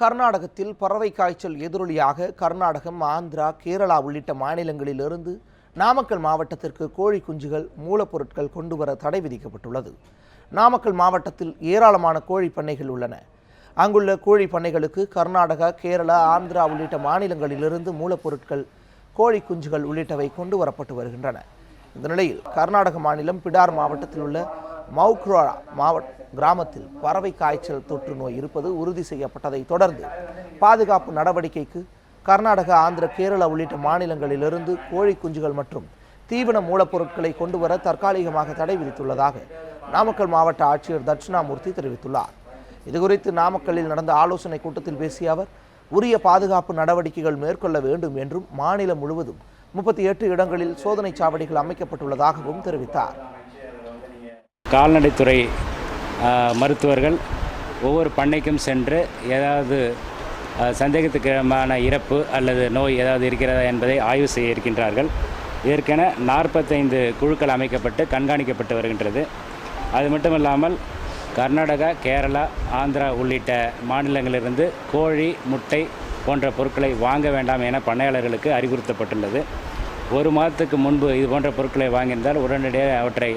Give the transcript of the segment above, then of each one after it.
கர்நாடகத்தில் பறவை காய்ச்சல் எதிரொலியாக கர்நாடகம், ஆந்திரா, கேரளா உள்ளிட்ட மாநிலங்களிலிருந்து நாமக்கல் மாவட்டத்திற்கு கோழி குஞ்சுகள், மூலப்பொருட்கள் கொண்டுவர தடை விதிக்கப்பட்டுள்ளது. நாமக்கல் மாவட்டத்தில் ஏராளமான கோழி பண்ணைகள் உள்ளன. அங்குள்ள கோழி பண்ணைகளுக்கு கர்நாடகா, கேரளா, ஆந்திரா உள்ளிட்ட மாநிலங்களிலிருந்து மூலப்பொருட்கள், கோழி குஞ்சுகள் உள்ளிட்டவை கொண்டு வரப்பட்டு வருகின்றன. இந்த நிலையில் கர்நாடக மாநிலம் பிடார் மாவட்டத்தில் உள்ள மவுக்ரோரா கிராமத்தில் பறவை காய்ச்சல் தொற்று நோய் இருப்பது உறுதி செய்யப்பட்டதை தொடர்ந்து பாதுகாப்பு நடவடிக்கைக்கு கர்நாடகா, ஆந்திரா, கேரளா உள்ளிட்ட மாநிலங்களிலிருந்து கோழி குஞ்சுகள் மற்றும் தீவன மூலப்பொருட்களை கொண்டுவர தற்காலிகமாக தடை விதித்துள்ளதாக நாமக்கல் மாவட்ட ஆட்சியர் தட்சிணாமூர்த்தி தெரிவித்துள்ளார். இதுகுறித்து நாமக்கல்லில் நடந்த ஆலோசனை கூட்டத்தில் பேசிய அவர், உரிய பாதுகாப்பு நடவடிக்கைகள் மேற்கொள்ள வேண்டும் என்றும் மாநிலம் முழுவதும் 38 இடங்களில் சோதனை சாவடிகள் அமைக்கப்பட்டுள்ளதாகவும் தெரிவித்தார். கால்நடைத்துறை மருத்துவர்கள் ஒவ்வொரு பண்ணைக்கும் சென்று ஏதாவது சந்தேகத்துக்குமான இறப்பு அல்லது நோய் ஏதாவது இருக்கிறதா என்பதை ஆய்வு செய்ய இருக்கின்றார்கள். இதற்கென 45 குழுக்கள் அமைக்கப்பட்டு கண்காணிக்கப்பட்டு வருகின்றது. அது மட்டுமல்லாமல் கர்நாடகா, கேரளா, ஆந்திரா உள்ளிட்ட மாநிலங்களிலிருந்து கோழி, முட்டை போன்ற பொருட்களை வாங்க வேண்டாம் என பண்ணையாளர்களுக்கு அறிவுறுத்தப்பட்டுள்ளது. ஒரு மாதத்துக்கு முன்பு இது போன்ற பொருட்களை வாங்கியிருந்தால் உடனடியாக அவற்றை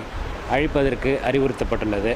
அழிப்பதற்கு அறிவுறுத்தப்பட்டுள்ளது.